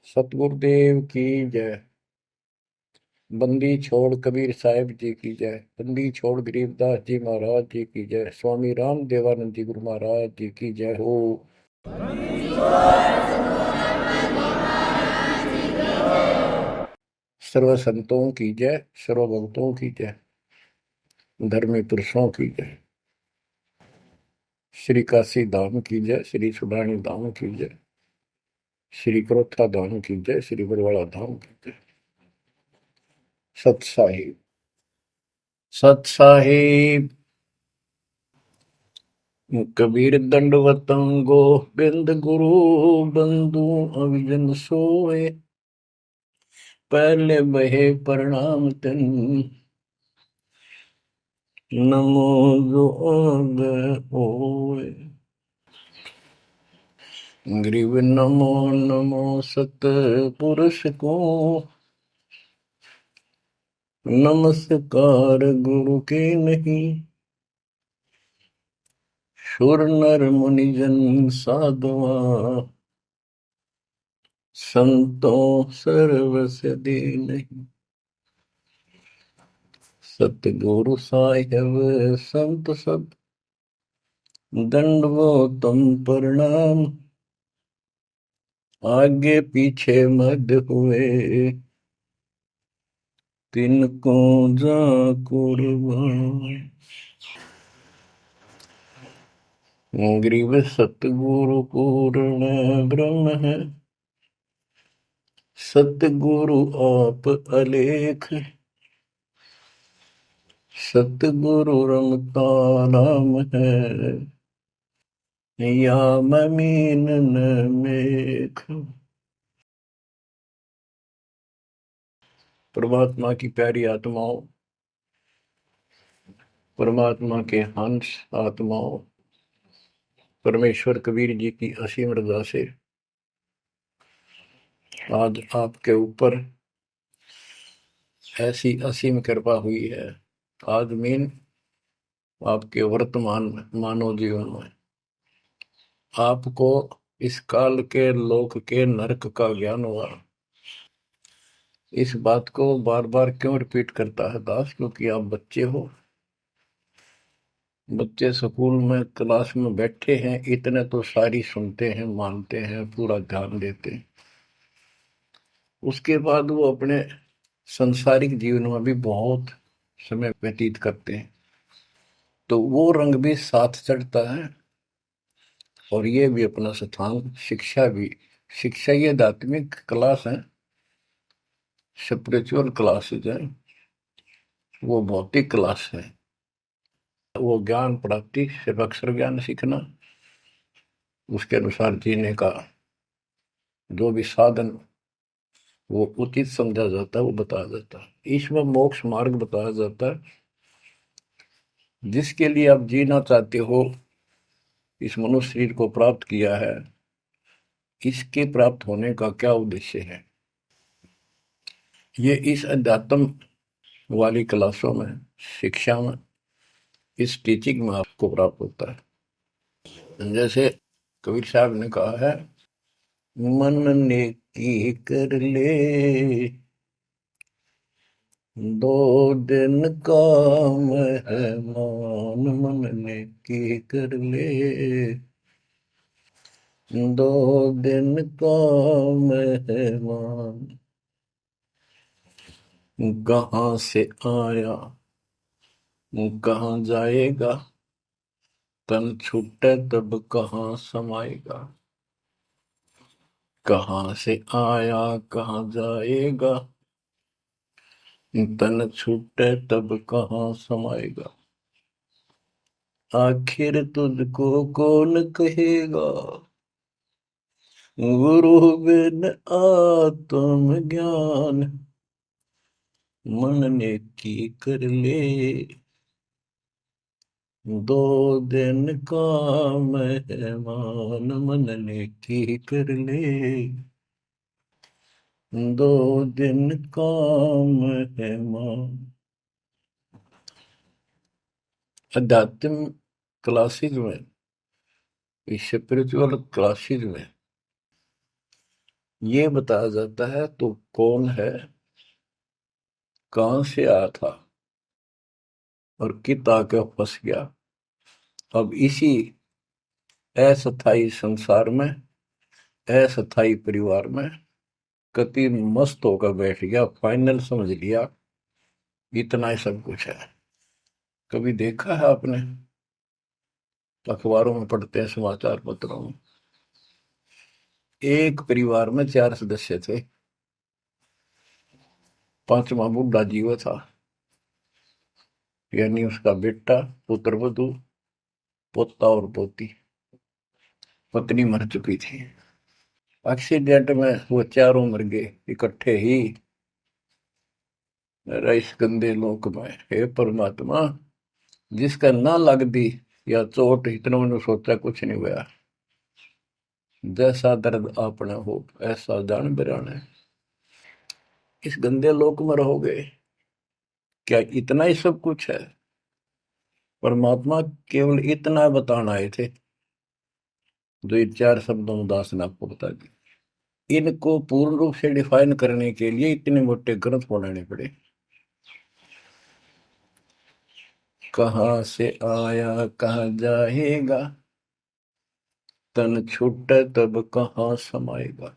सतगुरुदेव की जय। बंदी छोड़ कबीर साहिब जी की जय। बंदी छोड़ गरीबदास जी महाराज जी की जय। स्वामी राम देवानंद जी गुरु महाराज जी की जय हो। सर्व संतों की जय, सर्व भक्तों की जय, धर्मी पुरुषों की जय। श्री काशी धाम की जय, श्री सुडानी धाम की जय, श्री क्रोथा धाम की जय, श्री बरवाड़ा धाम की जय। सत साहिब, सत साहिब। कबीर दंडवतम गोविंद गुरु बंधु अविजन सोए। पहले बहे प्रणाम तन नमो जोग होए। ग्रीव नमो नमो सत पुरुष को नमस्कार गुरु के नहीं। सुर नर मुनिजन साधुआ संतों सर्वस दे नहीं। सतगुरु साहिब संत सब दंडवतम प्रणाम। आगे पीछे मद हुए तिनको जा कुर्बान। ग्रीव सतगुरु पूर्ण ब्रह्म है, सतगुरु आप अलेख। सतगुरु रमता नाम है, या ममीन न मेख। परमात्मा की प्यारी आत्माओं, परमात्मा के हंस आत्माओं, परमेश्वर कबीर जी की असीम रजा से आज आपके ऊपर ऐसी असीम कृपा हुई है। आज मीन आपके वर्तमान मानव जीवन में आपको इस काल के लोक के नरक का ज्ञान हुआ। इस बात को बार बार क्यों रिपीट करता है दास? क्योंकि आप बच्चे हो। बच्चे स्कूल में क्लास में बैठे हैं, इतने तो सारी सुनते हैं, मानते हैं, पूरा ध्यान देते हैं। उसके बाद वो अपने संसारिक जीवन में भी बहुत समय व्यतीत करते हैं, तो वो रंग भी साथ चढ़ता है। और ये भी अपना स्थान, शिक्षा भी। शिक्षा ये आध्यात्मिक क्लास है, स्पिरिचुअल क्लासेज है, वो भौतिक क्लास है। वो ज्ञान प्राप्ति सिर्फ अक्षर ज्ञान सीखना, उसके अनुसार जीने का जो भी साधन वो उचित समझा जाता है वो बताया जाता है। इसमें मोक्ष मार्ग बताया जाता है, जिसके लिए आप जीना चाहते हो, इस मनुष्य शरीर को प्राप्त किया है, इसके प्राप्त होने का क्या उद्देश्य है, ये इस अध्यात्म वाली क्लासों में, शिक्षा में, इस टीचिंग में आपको प्राप्त होता है। जैसे कबीर साहब ने कहा है, मन ने की कर ले दो दिन का मेहमान। मन ने की कर ले दो दिन का मेहमान। कहाँ से आया कहाँ जाएगा, तन छूटे तब कहाँ समाएगा। कहाँ से आया कहाँ जाएगा, तन छूटे तब कहाँ समाएगा। आखिर तुझको कौन कहेगा, गुरु बिन आत्म ज्ञान। मन ने की कर ले दो दिन का मेहमान। मन ने की कर ले दो दिन का मेहमान। अध्यात्म क्लासेज में, स्पिरिचुअल क्लासेज में ये बताया जाता है तो कौन है, कहां से आया था और कित आके फंस गया। अब इसी अस्थाई संसार में, अस्थाई परिवार में कति मस्त होकर बैठ गया, फाइनल समझ लिया इतना ही सब कुछ है। कभी देखा है आपने, अखबारों में पढ़ते हैं, समाचार पत्रों में, एक परिवार में चार सदस्य थे, पांचवा बुढ़ा जीव था, यानी उसका बेटा, पुत्र वधू, पोता और पोती। पत्नी मर चुकी थी। एक्सीडेंट में वो चारों मर गए इकट्ठे ही। मेरा इस गंदे लोक में, हे परमात्मा, जिसका ना लग दी या चोट, इतना मैंने सोचा कुछ नहीं हुआ। जैसा दर्द आपने हो ऐसा जान बिराने। इस गंदे लोक में रहोगे, क्या इतना ही सब कुछ है? परमात्मा केवल इतना बताना आए थे, जो ये चार शब्दों में दास ने आपको बता दी। इनको पूर्ण रूप से डिफाइन करने के लिए इतने मोटे ग्रंथ बनाने पड़े। कहाँ से आया कहाँ जाएगा, तन छूटे तब कहाँ समाएगा।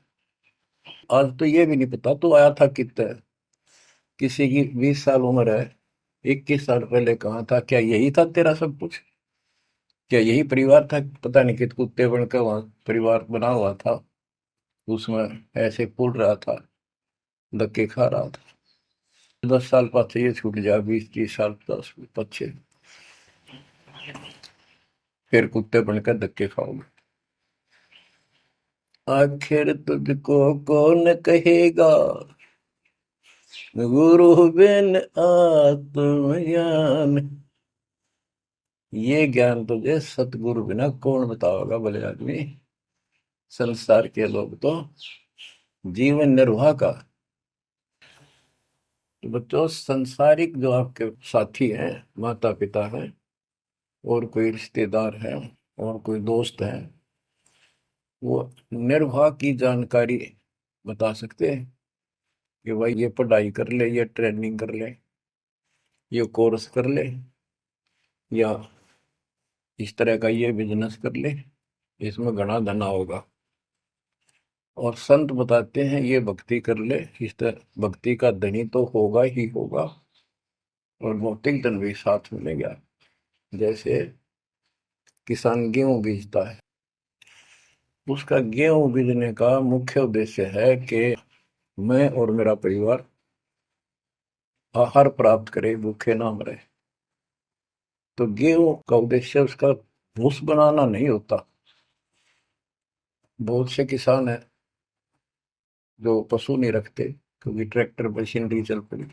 आज तो ये भी नहीं पता तो आया था कितना। किसी की 20 साल उम्र है, 21 साल पहले कहाँ था, क्या यही था तेरा सब कुछ? क्या यही परिवार था? पता नहीं कित कुत्ते बनकर वहां परिवार बना हुआ था, उसमें ऐसे फूल रहा था, धक्के खा रहा था। 10 साल पाछे ये छूट जाए, 20 30 साल 10 पीछे, फिर कुत्ते बनकर धक्के खाओगे। आखिर तुझको कौन कहेगा, गुरु बिन आत्मज्ञान। ये ज्ञान तुझे सतगुरु बिना कौन बताओगा भले आदमी। संसार के लोग तो जीवन निर्वाह का। तो बच्चों, संसारिक जो आपके साथी हैं, माता पिता हैं, और कोई रिश्तेदार हैं, और कोई दोस्त हैं, वो निर्वाह की जानकारी बता सकते हैं कि भाई ये पढ़ाई कर ले, ये ट्रेनिंग कर ले, ये कोर्स कर ले, या इस तरह का ये बिजनेस कर ले, इसमें घना धना होगा। और संत बताते हैं ये भक्ति कर ले, इस तरह भक्ति का धनी तो होगा ही होगा, और भौतिक धन भी साथ मिलेगा। जैसे किसान गेहूं बीजता है, उसका गेहूं बीजने का मुख्य उद्देश्य है कि मैं और मेरा परिवार आहार प्राप्त करे, भूखे ना मरे। तो गेहूं का उद्देश्य उसका भूस बनाना नहीं होता। बहुत से किसान हैं जो पशु नहीं रखते, क्योंकि ट्रैक्टर मशीनरी चल पड़ी,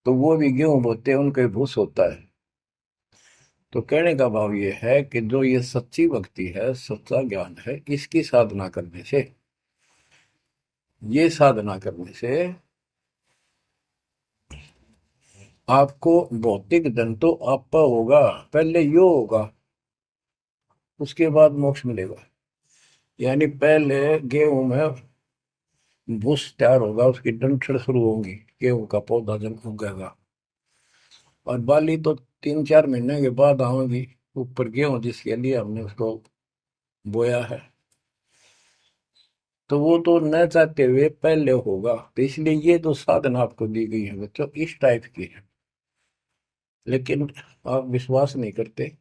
तो वो भी गेहूं बोते हैं, उनका भूस होता है। तो कहने का भाव ये है कि जो ये सच्ची भक्ति है, सच्चा ज्ञान है, इसकी साधना करने से, ये साधना करने से आपको भौतिक धन तो आपका होगा, पहले यो होगा, उसके बाद मोक्ष मिलेगा। यानी पहले गेहूं में भूस तैयार होगा, उसकी डंठल शुरू होंगी, गेहूं का पौधा जब उगेगा, और बाली तो 3 4 महीने के बाद आएगी ऊपर, गेहूं जिसके लिए हमने उसको बोया है। तो वो तो न चाहते हुए पहले होगा। तो इसलिए ये जो साधना आपको दी गई है बच्चों, इस टाइप की है। लेकिन आप विश्वास नहीं करते,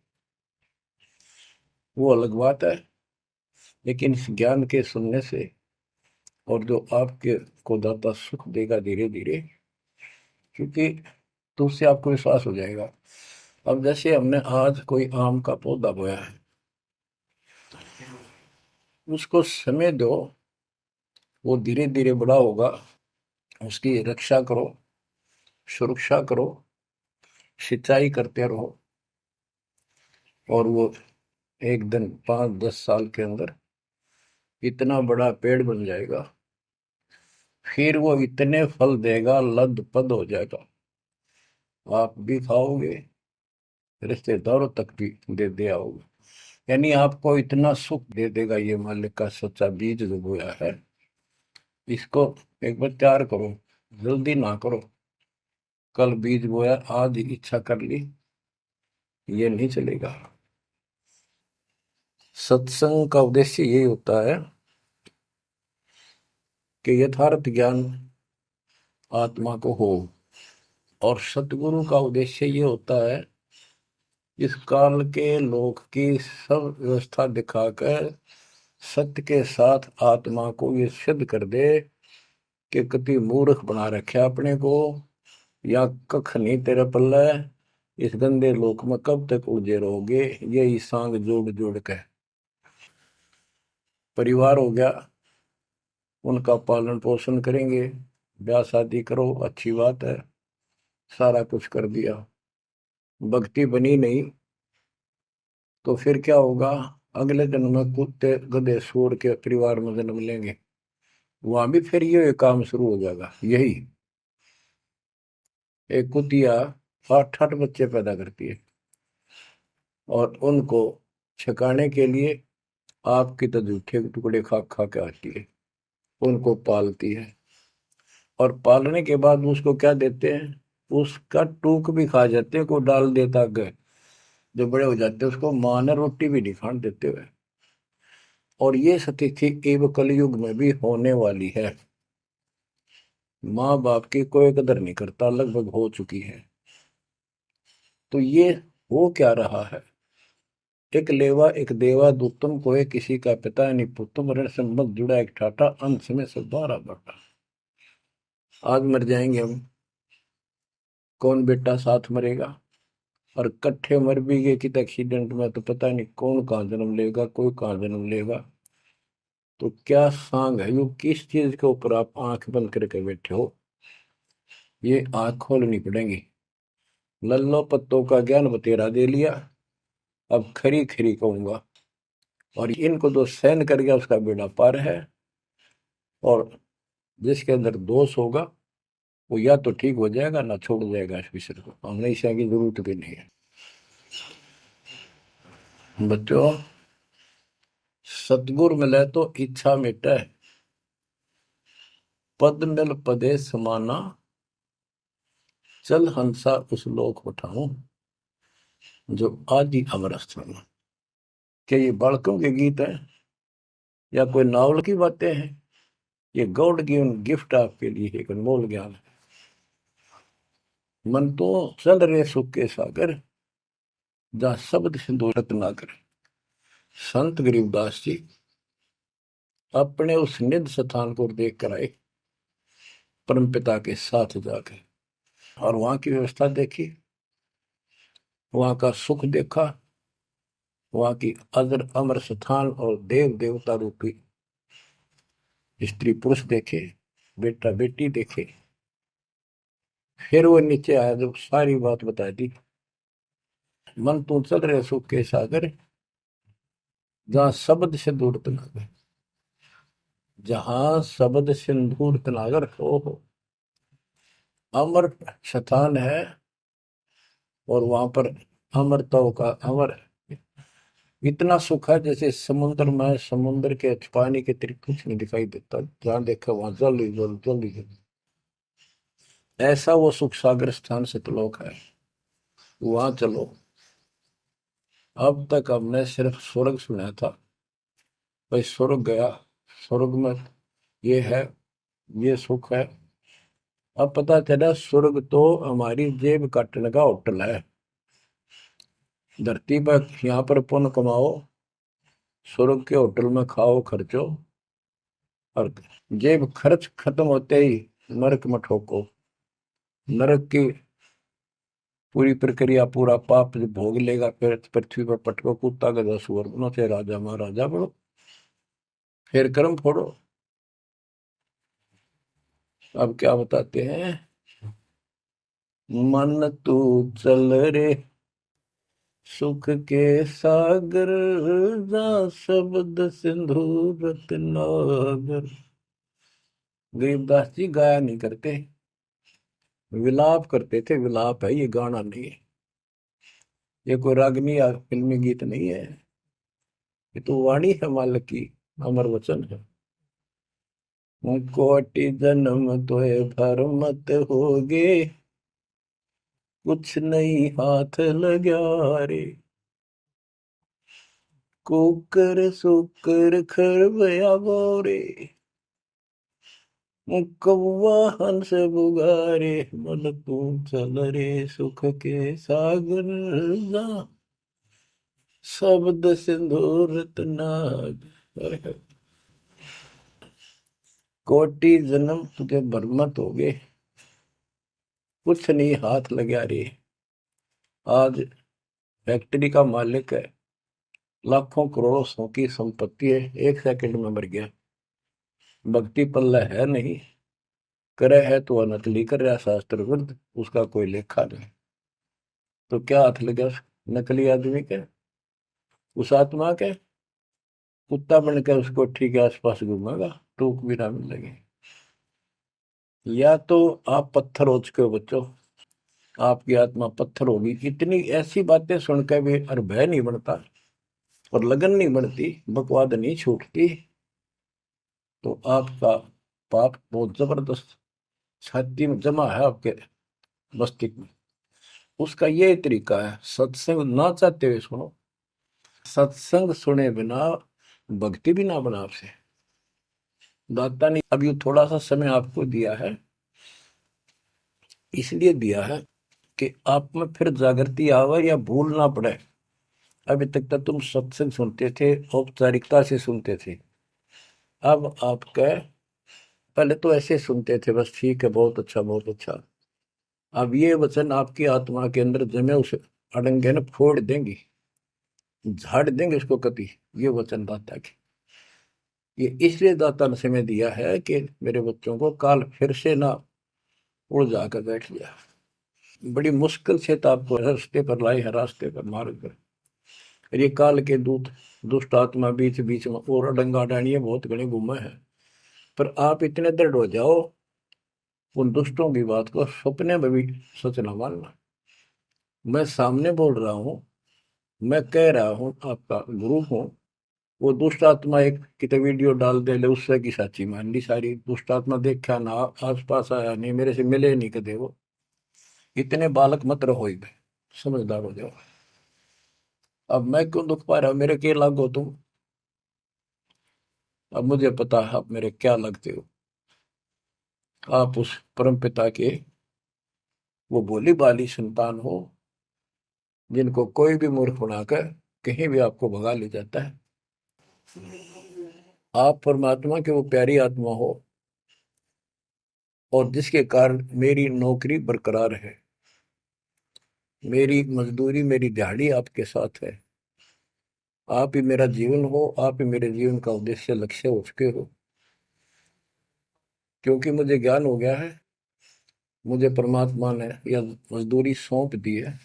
वो अलग बात है। लेकिन इस ज्ञान के सुनने से, और जो आपके को दाता सुख देगा धीरे धीरे, क्योंकि तो उससे आपको विश्वास हो जाएगा। अब जैसे हमने आज कोई आम का पौधा बोया है, उसको समय दो, वो धीरे धीरे बड़ा होगा, उसकी रक्षा करो, सुरक्षा करो, सिंचाई करते रहो, और वो एक दिन 5 10 साल के अंदर इतना बड़ा पेड़ बन जाएगा। फिर वो इतने फल देगा, लद पद हो जाएगा, आप भी खाओगे, रिश्तेदारों तक भी दे आओगे। यानी आपको इतना सुख दे देगा ये मालिक का सच्चा बीज जो बोया है, इसको एक बार तैयार करो, जल्दी ना करो। कल बीज बोया, आज इच्छा कर ली, ये नहीं चलेगा। सत्संग का उद्देश्य यही होता है कि यथार्थ ज्ञान आत्मा को हो, और सतगुरु का उद्देश्य ये होता है इस काल के लोक की सब व्यवस्था दिखाकर सत्य के साथ आत्मा को ये सिद्ध कर दे कि कति मूर्ख बना रखे अपने को, या कख नहीं तेरे पल्ले, इस गंदे लोक में कब तक उलझे रहोगे। यही सांग जोड़ जोड़ के परिवार हो गया, उनका पालन पोषण करेंगे, ब्याह शादी करो, अच्छी बात है, सारा कुछ कर दिया, भक्ति बनी नहीं तो फिर क्या होगा। अगले जन्म में कुत्ते गधे सूअर के परिवार में जन्म लेंगे, वहां भी फिर ये काम शुरू हो जाएगा। यही एक कुतिया 8-8 बच्चे पैदा करती है, और उनको छकाने के लिए आपकी तो जूठे टुकड़े खा खा के आती है, उनको पालती है, और पालने के बाद उसको क्या देते हैं, उसका टूक भी खा जाते हैं, को डाल देता गए, जो बड़े हो जाते हैं उसको माँ ने रोटी भी नहीं खाने देते हुए। और ये स्थिति एवं कलयुग में भी होने वाली है। माँ बाप की कोई कदर नहीं करता, लगभग हो चुकी है। तो ये हो क्या रहा है, एक लेवा एक देवा दूतम कोई किसी का पिता नहीं पुतुम, ऋण संबंध जुड़ा एक ठाटा, अंत में सब बारह बाटा। आज मर जाएंगे हम, कौन बेटा साथ मरेगा, और कट्ठे मर भी गए कित एक्सीडेंट में तो पता नहीं कौन कहाँ जन्म लेगा, कोई कहाँ जन्म लेगा। तो क्या सांग है यो, किस चीज के ऊपर आप आंख बंद करके बैठे हो, ये आंख खोलनी पड़ेगी। लल्लो पत्तों का ज्ञान बतेरा दे लिया, अब खरी खरी कहूंगा, और इनको जो सहन कर गया उसका बेड़ा पार है। और जिसके अंदर दोष होगा वो या तो ठीक हो जाएगा ना छोड़ जाएगा इस विषय को, हमने इस की जरूरत भी नहीं है। बच्चों, सतगुर मिले तो इच्छा मिटे, पद मिल पदे समाना, चल हंसा उस लोक उठाऊं, जो आदि अमर स्थान। क्या ये बालकों के गीत हैं या कोई नावल की बातें हैं? ये गॉड गिवन गिफ्ट आपके लिए एक अनमोल ज्ञान है। मन तो चल रहे सुख के सागर, जहाँ शब्द सिंधु रत्नाकर। संत गरीबदास जी अपने उस निध स्थान को देख कर आए, परम पिता के साथ जाकर, और वहां की व्यवस्था देखी, वहां का सुख देखा, वहां की अजर अमर स्थान और देव देवता रूपी स्त्री पुरुष देखे, बेटा बेटी देखे। फिर वो नीचे आया, जब सारी बात बता दी, मन तू चल रहे सुख के सागर, जहां शब्द से दूर तनागर, जहां शब्द सिंदूर तनागर हो अमर स्थान है। और वहां पर अमरताओं का अमर इतना सुख है, जैसे समुद्र में समुद्र के पानी के अतिरिक्त कुछ नहीं दिखाई देता, जहां देखा वहां जल ही जल, जल ही जल। ऐसा वो सुख सागर स्थान सतलोक है, वहां चलो। अब तक हमने सिर्फ स्वर्ग सुना था, भाई स्वर्ग गया, स्वर्ग में ये है, ये सुख है। अब पता चला स्वर्ग तो हमारी जेब काटने का होटल है। धरती पर यहाँ पर पुण्य कमाओ, स्वर्ग के होटल में खाओ खर्चो, और जेब खर्च खत्म होते ही नरक में ठोको। नरक की पूरी प्रक्रिया, पूरा पाप जो भोग लेगा, फिर पृथ्वी पर पटको, कुत्ता गधा सुअर बनो, चाहे राजा महाराजा बनो, फिर कर्म फोड़ो। अब क्या बताते हैं, मन तू चल रे सुख के सागर, जा शब्द सिंधु रत्नागर। गरीबदास जी गाया नहीं करते, विलाप करते थे। विलाप है, ये गाना नहीं है, ये कोई रागनी या फिल्मी गीत नहीं है। ये तो वाणी है मालिक की, अमर वचन है। कोटि जन्म तोय भर मत होगे, कुछ नहीं हाथ लग्या रे। कुकर सुकर खरबया बोरे, कौवा हंस बुगारे, मन तू चल रे सुख के सागर जा, शब्द सिंदूर नाग। अरे, कोटि जन्म तुझे बरमत हो गए, कुछ नहीं हाथ लग्या रे। आज फैक्ट्री का मालिक है, लाखों करोड़ों सौ की संपत्ति है, एक सेकंड में मर गया। भक्ति पल्ला है नहीं, करे है तो नकली कर रहा शास्त्र विरुद्ध, उसका कोई लेखा नहीं। तो क्या हाथ लगा उस नकली आदमी के, उस आत्मा के? कुत्ता बन के उसको ठीक है आसपास घूमेगा, टूक भी ना मिलेगी। या तो आप पत्थर हो चुके हो बच्चों, आपकी आत्मा पत्थर होगी। इतनी ऐसी बातें सुनकर भी और भय नहीं बनता और लगन नहीं बनती, बकवाद नहीं छूटती, तो आपका पाप बहुत जबरदस्त छाती में जमा है आपके मस्तिष्क में। उसका ये तरीका है, सत्संग ना चाहते हुए सुनो। सत्संग सुने बिना भक्ति भी ना बना आपसे। दाता ने अभी थोड़ा सा समय आपको दिया है, इसलिए दिया है कि आप में फिर जागृति आवे या भूल ना पड़े। अभी तक तो तुम सत्संग सुनते थे, औपचारिकता से सुनते थे। अब आपका, पहले तो ऐसे सुनते थे बस, ठीक है बहुत अच्छा बहुत अच्छा। अब ये वचन आपकी आत्मा के अंदर जमे, उसे अड़ंगे न फोड़ देंगी, झाड़ देंगे उसको कभी। ये वचन दाता के, ये इसलिए दाता ने समय दिया है कि मेरे बच्चों को काल फिर से ना उड़ जाकर बैठ गया। बड़ी मुश्किल से तो आपको रास्ते पर लाए है, रास्ते पर मार्ग पर। और ये काल के दूत दुष्ट आत्मा बीच बीच में और अडंगा डाणिए बहुत घने घूमे हैं। पर आप इतने दृढ़ हो जाओ, उन दुष्टों की बात को सपने में भी सच न मानना। मैं सामने बोल रहा हूँ, मैं कह रहा हूँ, आपका गुरु हूँ। वो दुष्ट आत्मा एक कितने वीडियो डाल दे ले, उससे की साची मान ली सारी। दुष्ट आत्मा देखा ना, आस पास आया नहीं, मेरे से मिले नहीं कदे वो। इतने बालक मत रहो, ही समझदार हो जाओ। अब मैं क्यों दुख पा रहा हूँ, मेरे के लागो तुम। अब मुझे पता है आप मेरे क्या लगते हो। आप उस परम पिता के वो भोली बाली संतान हो, जिनको कोई भी मूर्ख बनाकर कहीं भी आपको भगा ले जाता है। आप परमात्मा के वो प्यारी आत्मा हो, और जिसके कारण मेरी नौकरी बरकरार है, मेरी मजदूरी मेरी दिहाड़ी आपके साथ है। आप ही मेरा जीवन हो, आप ही मेरे जीवन का उद्देश्य लक्ष्य हो चुके हो। क्योंकि मुझे ज्ञान हो गया है, मुझे परमात्मा ने यह मजदूरी सौंप दी है।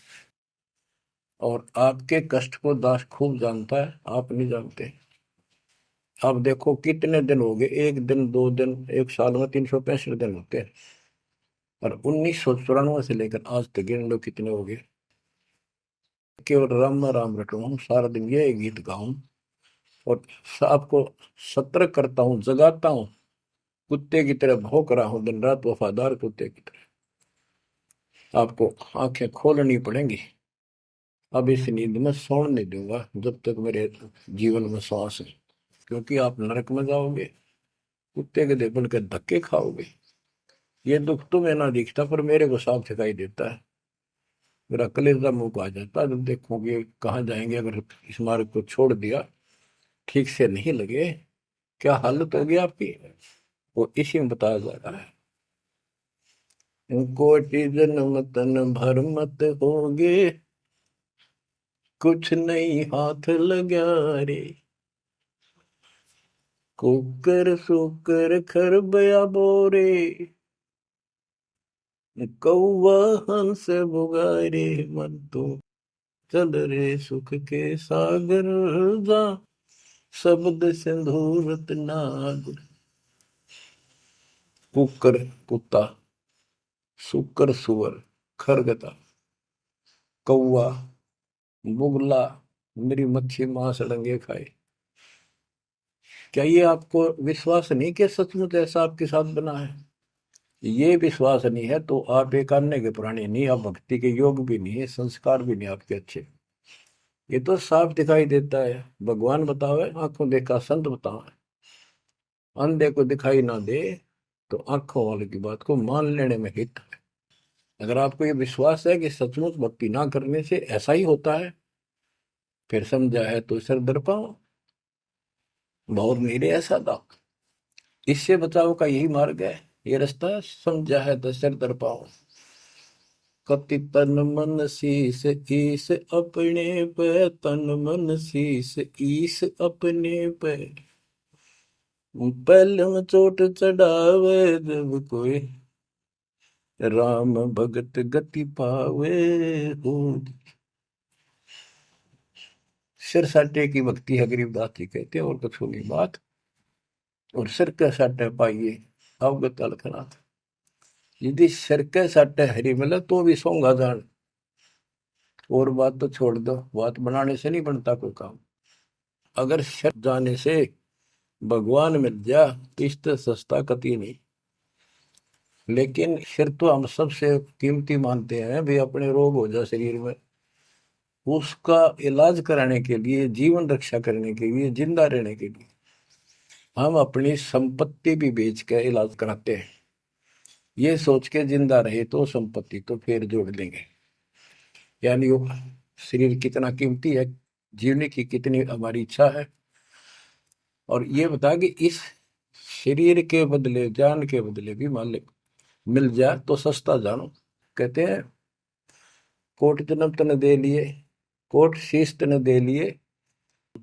और आपके कष्ट को दास खूब जानता है, आप नहीं जानते। अब देखो कितने दिन हो गए, एक दिन दो दिन, एक साल में 365 दिन होते हैं। और 1994 से लेकर आज तक गिन लो कितने हो गए। केवल राम राम रटूं हूँ सारा दिन, ये गीत गाऊं और आपको सतर्क करता हूँ, जगाता हूँ। कुत्ते की तरह भौंक रहा हूँ दिन रात, वफादार कुत्ते की तरह। आपको आंखें खोलनी पड़ेंगी। अब इस नींद में सोने नहीं दूंगा जब तक मेरे जीवन में श्वास है। क्योंकि आप नरक में जाओगे, कुत्ते के देपन के धक्के खाओगे। ये दुख तुम्हें ना दिखता, पर मेरे को साफ दिखाई देता है। मेरा कलेजा मुंह को आ जाता है जब देखोगे कहाँ जाएंगे अगर इस मार्ग को छोड़ दिया, ठीक से नहीं लगे, क्या हालत होगी आपकी। वो इसी में बताया जा रहा है। कोटि जन्म तन भर मत होगे, कुछ नहीं हाथ लगा रे। कुकर सुकर खरबया बोरे, कौवा हंस बुगारे, मन तो चल रे सुख के सागर जा, शब्द सिंधूरत नाग। कुकर कुत्ता, सुकर सुअर, खरगता, कौवा, बुगला, मेरी मच्छी मांस अड़ंगे खाए। क्या ये आपको विश्वास नहीं कि सचमुच ऐसा आपके साथ बना है? ये विश्वास नहीं है तो आप एक अन्य के प्राणी नहीं, आप भक्ति के योग भी नहीं है, संस्कार भी नहीं आपके अच्छे। ये तो साफ दिखाई देता है। भगवान बतावे, आंखों देखा संत बतावे। अंधे को दिखाई ना दे तो आंखों वाले की बात को मान लेने में हित है। अगर आपको ये विश्वास है कि सचमुच भक्ति ना करने से ऐसा ही होता है, फिर समझा है तो सिर दर पाओ, बहुत मेरे ऐसा था। इससे बचाव का यही मार्ग है, ये रास्ता। समझा है तो सिर दर पाओ। कति तन मन शीस ईस अपने पे, तन मन शीस ईस अपने पे। पहले में चोट चढ़ावे जब कोई, राम भगत गति पावे हो। सिर साटे की भक्ति है, गरीबदास जी कहते हैं, और कुछ होगी बात। और सिर के साटे पाइए अवगत अलखनाथ। यदि सिर के साटे हरी मिले तो भी सोंगा जान। और बात तो छोड़ दो, बात बनाने से नहीं बनता कोई काम। अगर सिर जाने से भगवान मिल जा तो इससे सस्ता कति नहीं। लेकिन सिर तो हम सबसे कीमती मानते हैं भी। अपने रोग हो जाए शरीर में, उसका इलाज कराने के लिए, जीवन रक्षा करने के लिए, जिंदा रहने के लिए हम अपनी संपत्ति भी बेच के इलाज कराते हैं। ये सोच के जिंदा रहे तो संपत्ति तो फिर जोड़ देंगे। यानी वो शरीर कितना कीमती है, जीने की कितनी हमारी इच्छा है। और ये बता कि इस शरीर के बदले, जान के बदले भी मालिक मिल जाए तो सस्ता जानो। कहते हैं कोट जन्म तन दे लिए, कोट शीश तन दे लिए,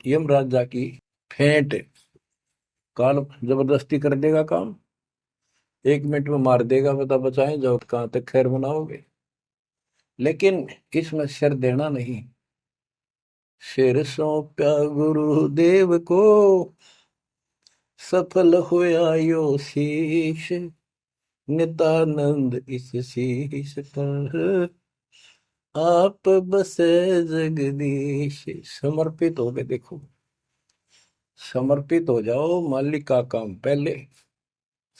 यम राजा की फेंट। काल जबरदस्ती कर देगा काम, 1 मिनट में मार देगा, बता बचाएं जाओ कहां तक खैर मनाओगे। लेकिन इसमें सिर देना नहीं। सिर सौंपा गुरुदेव को, सफल होया यो शीश। नित्यानंद इस शीश पर आप बसे जगदीश। समर्पित हो गए, देखो समर्पित हो जाओ। मालिक का काम पहले,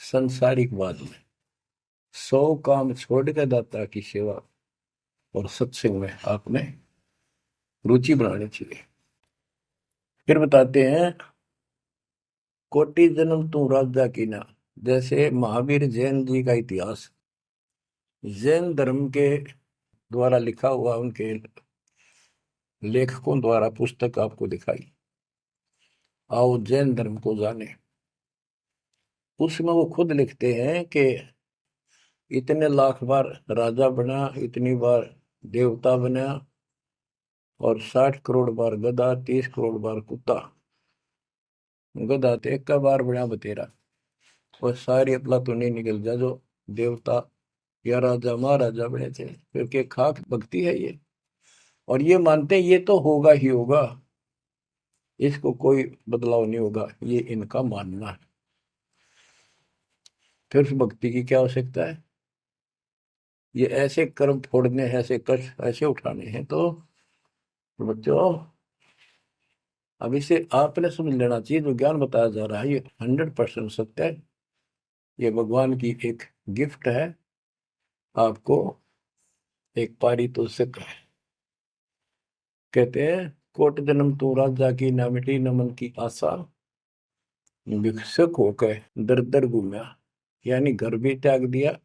संसारिक बाद में। 100 काम छोड़ के दाता की सेवा और सत्संग में आपने रुचि बनानी चाहिए। फिर बताते हैं कोटि जन्म तू राजा की ना। जैसे महावीर जैन जी का इतिहास जैन धर्म के द्वारा लिखा हुआ, उनके लेखकों द्वारा पुस्तक आपको दिखाई। आओ जैन धर्म को जाने। उसमें वो खुद लिखते हैं कि इतने लाख बार राजा बना, इतनी बार देवता बना, और 60 करोड़ बार गधा, 30 करोड़ बार कुत्ता। गधा तो एक का बार बना बतेरा। और सारी अपला तो नहीं निकल जा जो देवता या राजा महाराजा बने थे, क्योंकि खाक भक्ति है ये। और ये मानते हैं ये तो होगा ही होगा, इसको कोई बदलाव नहीं होगा, ये इनका मानना है। फिर उस भक्ति की क्या आवश्यकता है? ये ऐसे कर्म फोड़ने हैं, ऐसे कष्ट ऐसे उठाने हैं। तो बच्चों, अब इसे आपने समझ लेना चाहिए, जो ज्ञान बताया जा रहा है ये 100% सत्य है। ये भगवान की एक गिफ्ट है आपको, एक पारितोषिक है। कहते हैं कोट जन्म तू राजा की, ना मिटी न मन की आशा। भिक्षुक होकर दर दर घूमा, यानी घर भी त्याग दिया,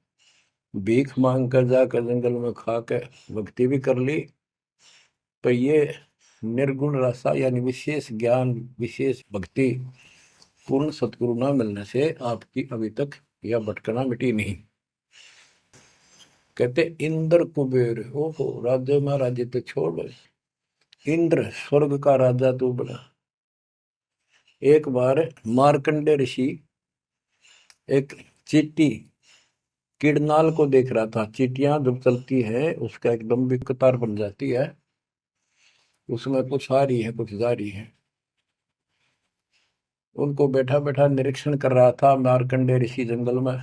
भीख मांग कर जाकर जंगल में खा कर भक्ति भी कर ली। पर ये निर्गुण रसा यानी विशेष ज्ञान, विशेष भक्ति, पूर्ण सतगुरु न मिलने से आपकी अभी तक यह भटकना मिटी नहीं। कहते इंद्र कुबेर, ओहो राज्य महाराजे तो छोड़, इंद्र स्वर्ग का राजा तू बना। एक बार मार्कंडे ऋषि एक चींटी किड़नाल को देख रहा था। चींटियां जब चलती है उसका एक लंबी कतार बन जाती है, उसमें कुछ आ रही है कुछ जा रही है। उनको बैठा बैठा निरीक्षण कर रहा था मार्कंडे ऋषि जंगल में।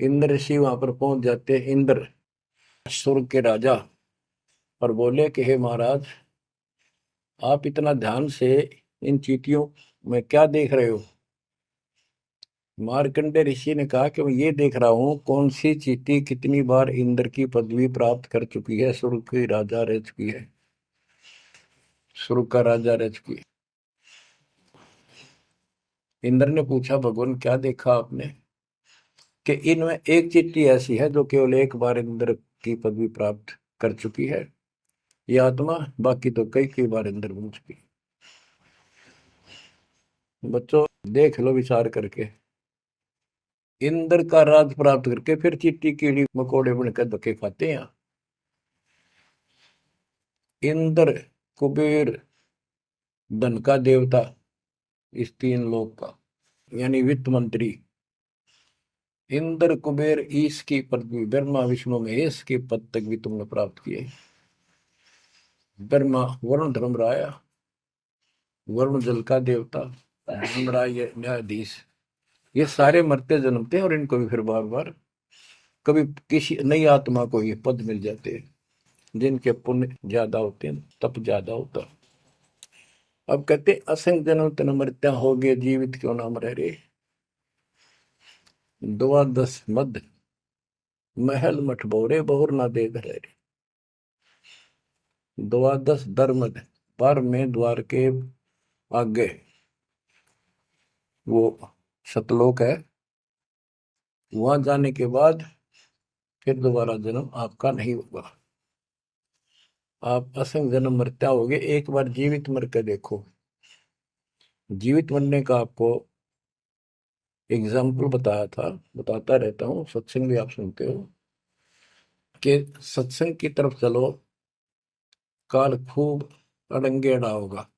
इंद्र ऋषि वहां पर पहुंच जाते, इंद्र स्वर्ग के राजा, और बोले कि हे महाराज, आप इतना ध्यान से इन चींटियों मैं क्या देख रहे हो? मार्कंडे ऋषि ने कहा कि मैं ये देख रहा हूँ कौन सी चींटी कितनी बार इंद्र की पदवी प्राप्त कर चुकी है, स्वर्ग की राजा रह चुकी है, स्वर्ग का राजा रह चुकी है। इंद्र ने पूछा, भगवान क्या देखा आपने? कि इनमें एक चींटी ऐसी है जो केवल एक बार इंद्र की पदवी प्राप्त कर चुकी है, ये आत्मा, बाकी तो कई कई बार इंद्र बन चुकी है। बच्चों देख लो विचार करके, इंद्र का राज प्राप्त करके फिर चींटी कीड़ी मकोड़े बनकर धक्के खाते हैं। इंद्र, कुबेर, धन का देवता, इस तीन लोक का, यानी वित्त मंत्री, इंद्र कुबेर ईश की पदवी, ब्रह्मा विष्णु महेश के पद तक भी तुमने प्राप्त किए। ब्रह्मा वरुण धर्मराय, वरुण जल का देवता, धर्मराय न्यायाधीश, ये सारे मरते जन्मते हैं और इनको भी फिर बार बार कभी किसी नई आत्मा को ये पद मिल जाते हैं जिनके पुण्य ज्यादा होते हैं, तप ज्यादा होता है। अब कहते असंग जन्म तन मृत्या हो गए, जीवित क्यों नाम रह रे। द्वादश मद महल मठ बोरे, बहुर ना दे रे। द्वादश धर्मद, पर में द्वार के आगे वो सतलोक है, वहां जाने के बाद फिर दोबारा जन्म आपका नहीं होगा। आप असंग जन्म मरता होगे, एक बार जीवित मर के देखो। जीवित मरने का आपको एग्जाम्पल बताया था, बताता रहता हूँ, सत्संग भी आप सुनते हो, कि सत्संग की तरफ चलो, काल खूब अड़ंगेड़ा होगा।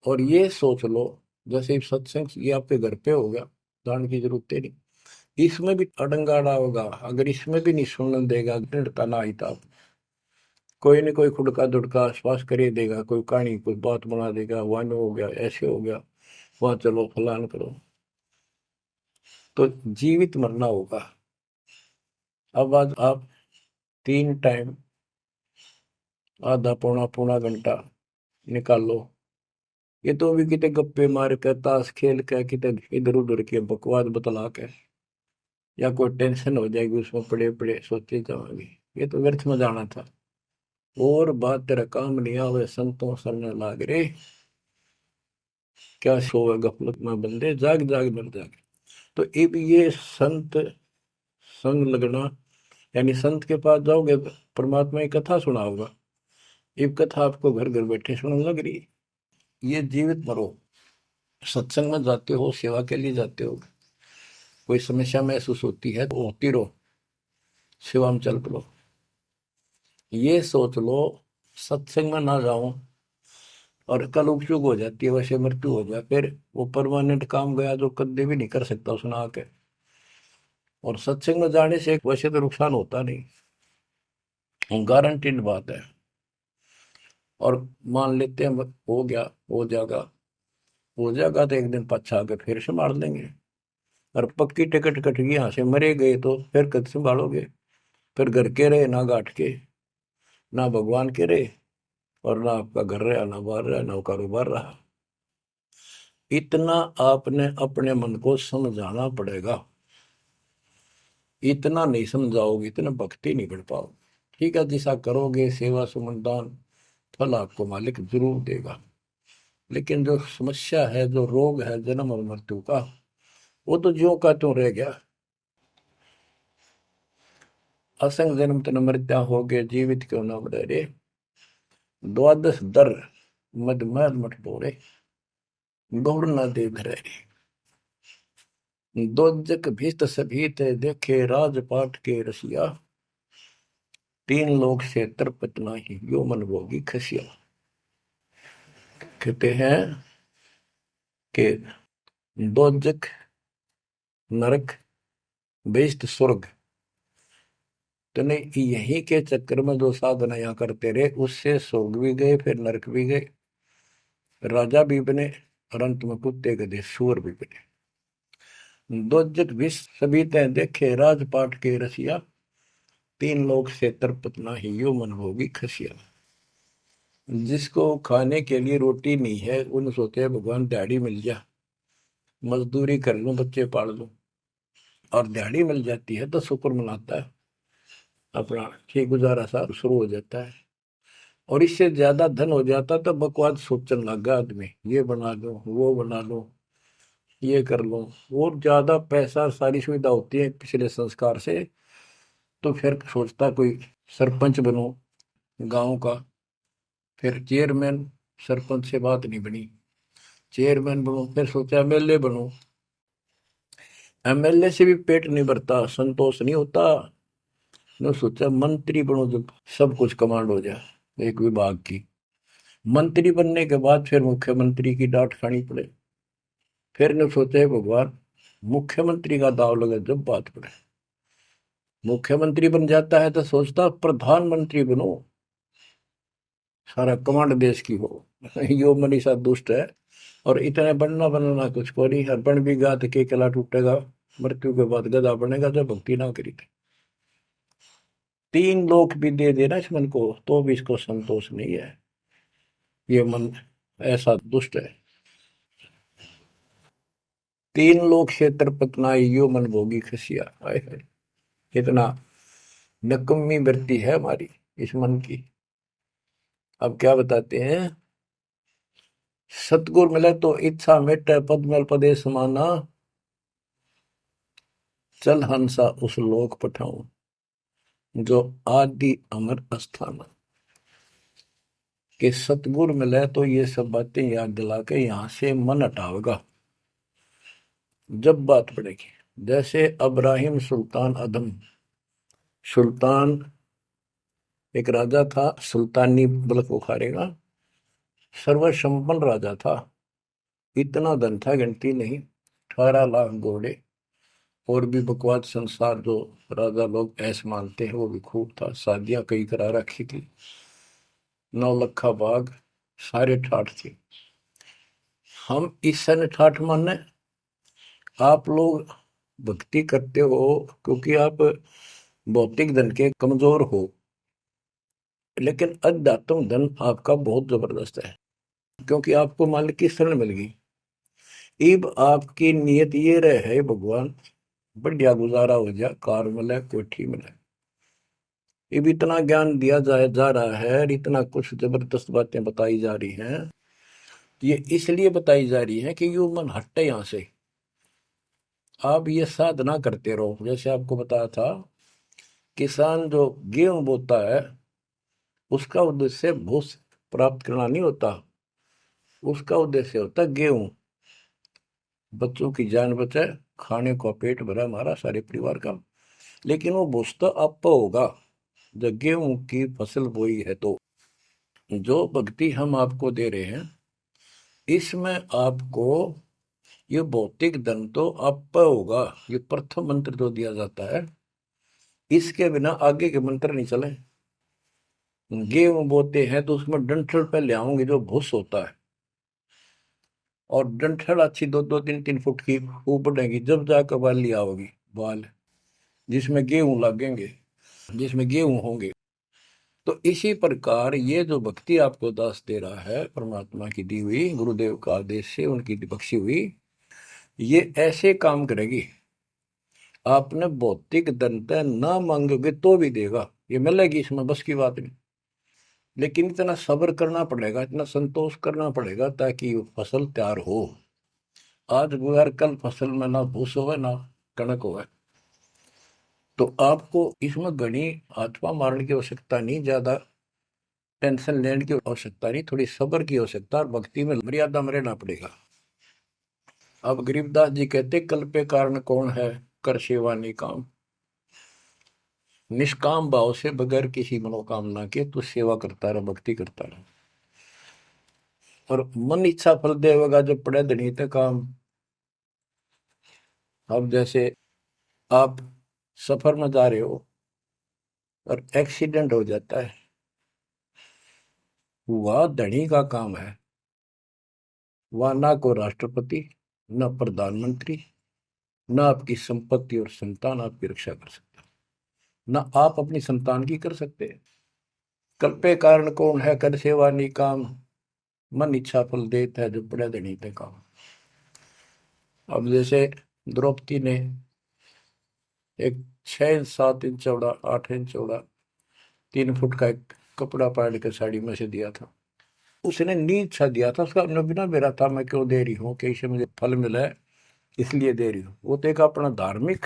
और ये सोच लो जैसे सत्संग ये आपके घर पे हो गया, जान की जरूरत है नहीं, इसमें भी अड़ंगाड़ा होगा। अगर इसमें भी नहीं सुनने देगा, दृढ़ता ना आई था, कोई न कोई खुड़का दुड़का आसपास कर ही देगा, कोई कहानी कोई बात बना देगा, वन हो गया, ऐसे हो गया, वहां चलो फलान करो, तो जीवित मरना होगा। अब आज आप 3 टाइम आधा पौना पौना घंटा निकाल लो, ये तो भी कितने गप्पे मार के, ताश खेल के, कितने इधर उधर के बकवास बतला के, या कोई टेंशन हो जाएगी उसमें पड़े पड़े सोचे जाओगे, ये तो व्यर्थ में जाना था। और बात तेरा काम नहीं आवे, संतों सरने लाग रे, क्या सोवे गफलत में बंदे, जाग जाग मर जागे। तो अब ये संत संग लगना, यानी संत के पास जाओगे, परमात्मा की कथा सुना होगा, ये कथा आपको घर घर बैठे सुनने लग रही है। ये जीवित मरो, सत्संग में जाते हो, सेवा के लिए जाते हो, कोई समस्या महसूस होती है तो होती रहो, सेवा में चल पड़ो। ये सोच लो सत्संग में ना जाऊं और कल उपचुक हो जाती है, वैसे मृत्यु हो जाए, फिर वो परमानेंट काम गया जो कभी भी नहीं कर सकता सुना के। और सत्संग में जाने से वैसे तो नुकसान होता नहीं, गारंटीड बात है। और मान लेते हैं हो गया, हो जाएगा तो एक दिन पछा के फिर संभाल लेंगे। और पक्की टिकट कट गई, यहाँ से मरे गए तो फिर कद संभालोगे? फिर घर के रहे ना घाट के, ना भगवान के रहे, और ना आपका घर रहा, ना बाहर रहा, ना कारोबार रहा। इतना आपने अपने मन को समझाना पड़ेगा, इतना नहीं समझाओगे इतना भक्ति नहीं कर पाओगे। ठीक है, जैसा करोगे सेवा सुमन दान, फल आपको मालिक जरूर देगा। लेकिन जो समस्या है, जो रोग है जन्म और मृत्यु का, वो तो ज्यों का त्यों रह गया। असंग जन्म तन मृत्या हो गए, जीवित क्यों नाम रह रे। द्वादश दर मद मठ बोरे, गौड़ ना दे रे। दोजक भीत सभीत देखे, राजपाट के रसिया, 3 लोक से तरपत नाही, यो मन भोगी खसिया। कहते हैं कि दोजक नरक बेस्ट स्वर्ग, तो नहीं यही के चक्कर में जो साधना यहाँ करते रहे, उससे स्वर्ग भी गए, फिर नरक भी गए, राजा भी बने, और अंत में कुत्ते गधे सूअर भी बने। दोजक विष सभी तय देखे, राजपाट के रसिया, 3 लोक से तरपत नाही, यो मन भोगी खसिया। जिसको खाने के लिए रोटी नहीं है उन सोचते हैं भगवान दिहाड़ी मिल जा, मजदूरी कर लूं, बच्चे पाल लूं। और दिहाड़ी मिल जाती है तो शुक्र मनाता है, अपना ठीक गुजारा सा शुरू हो जाता है। और इससे ज्यादा धन हो जाता तो बकवास सोचने लगा आदमी, ये बना लो, वो बना लो, ये कर लो। और ज्यादा पैसा सारी सुविधा होती है पिछले संस्कार से, तो फिर सोचता कोई सरपंच बनो गांव का। फिर चेयरमैन, सरपंच से बात नहीं बनी, चेयरमैन बनो, फिर सोचा एमएलए बनो। एमएलए से भी पेट नहीं भरता, संतोष नहीं होता। ने सोचा मंत्री बनो, जब सब कुछ कमांड हो जाए एक विभाग की। मंत्री बनने के बाद फिर मुख्यमंत्री की डांट खानी पड़े। फिर ने सोचा है भगवान, मुख्यमंत्री का दाव लगे जब बात पड़े। मुख्यमंत्री बन जाता है तो सोचता प्रधानमंत्री बनो, सारा कमांड देश की हो। यो मनीषा दुष्ट है। और इतने बनना बनना कुछ को नहीं, हर बन भी गा तो के कला टूटेगा, मृत्यु के बाद गधा बनेगा जब भक्ति ना करी थी। तीन लोक भी दे देना इस मन को तो भी इसको संतोष नहीं है। ये मन ऐसा दुष्ट है। तीन लोक क्षेत्र पतनाई, यो मन भोगी खसिया। हाय हाय, कितना नकम्मी वृत्ति है हमारी इस मन की। अब क्या बताते हैं, सतगुर मिले तो इच्छा मिटे, पद में पदे समाना, चल हंसा उस लोक पठाऊं, जो आदि अमर अस्थान। कि सतगुर मिले तो ये सब बातें याद दिला के यहां से मन हटावेगा जब बात पड़ेगी। जैसे अब्राहिम सुल्तान अदम, सुल्तान एक राजा था, सुल्तानी मुल्क उखाड़ेगा, सर्वसंपन्न राजा था। इतना धन था गिनती नहीं, 18 लाख घोड़े और भी बकवास संसार जो राजा लोग ऐसे मानते हैं वो भी खूब था। शादियां कई करा रखी थी, 9 लखा बाग, सारे ठाठ थी। हम इस सन ठाठ माने, आप लोग भक्ति करते हो क्योंकि आप भौतिक धन के कमजोर हो, लेकिन अध्यात्म धन आपका बहुत जबरदस्त है, क्योंकि आपको मालिक की शरण मिल गई। इब आपकी नियत ये रहे भगवान बढ़िया गुजारा हो जाए, कार मिले, कोठी मिले। इब इतना ज्ञान दिया जाए जा रहा है, इतना कुछ जबरदस्त बातें बताई जा रही हैं। ये इसलिए बताई जा रही है कि यू मन हटे यहां से। आप ये साधना करते रहो। जैसे आपको बताया था, किसान जो गेहूं बोता है उसका उद्देश्य भूस प्राप्त करना नहीं होता, उसका उद्देश्य होता है गेहूं। बच्चों की जान बचे, खाने को पेट भरा हमारा सारे परिवार का। लेकिन वो भूस तो आप होगा जब गेहूं की फसल बोई है। तो जो भक्ति हम आपको दे रहे हैं इसमें आपको ये भौतिक धन तो आप होगा। ये प्रथम मंत्र जो दिया जाता है, इसके बिना आगे के मंत्र नहीं चले। गेहूं बोते हैं तो उसमें डंठल पे ले आओगे जो भूस होता है, और डंठल अच्छी 2-2, 3-3 फुट की वो बढ़ेगी, जब जाकर बाली आओगी, बाल जिसमें गेहूं लगेंगे, जिसमें गेहूं होंगे। तो इसी प्रकार ये जो भक्ति आपको दास दे रहा है, परमात्मा की दी हुई, गुरुदेव का आदेश से उनकी बख्शी हुई, ये ऐसे काम करेगी। आपने भौतिक धनता ना मांगोगे तो भी देगा, ये मिलेगी, इसमें बस की बात नहीं। लेकिन इतना सब्र करना पड़ेगा, इतना संतोष करना पड़ेगा ताकि वो फसल तैयार हो। आज गुजार कल फसल में ना भूस होवे ना कणक होवे। तो आपको इसमें घनी आत्मा मारने की आवश्यकता नहीं, ज्यादा टेंशन लेने की आवश्यकता नहीं, थोड़ी सब्र की आवश्यकता, और भक्ति में मर्यादा में रहना पड़ेगा। अब गरीबदास जी कहते, कल पे कारण कौन है, कर सेवा नहीं काम। निष्काम भाव से बगैर किसी मनोकामना के तू सेवा करता रहे, भक्ति करता रहे, और मन इच्छा फल देगा जब पड़े धनी तक काम। अब जैसे आप सफर में जा रहे हो और एक्सीडेंट हो जाता है, वह धनी का काम है। वह ना को राष्ट्रपति, न प्रधानमंत्री, न आपकी संपत्ति और संतान आपकी रक्षा कर सकता, न आप अपनी संतान की कर सकते हैं। कल्पे कारण कौन है कर सेवा निकाम, मन इच्छा फल देता है जो पड़े धनी ते काम। अब जैसे द्रौपदी ने एक 6 इंच 7 इंच चौड़ा 8 इंच चौड़ा 3 फुट का एक कपड़ा पाड़ के साड़ी में से दिया था। उसने नीच सा दिया था, उसका मतलब बिना मेरा था मैं क्यों दे रही हूँ कि इससे मुझे फल मिला है इसलिए दे रही हूँ। वो तो एक अपना धार्मिक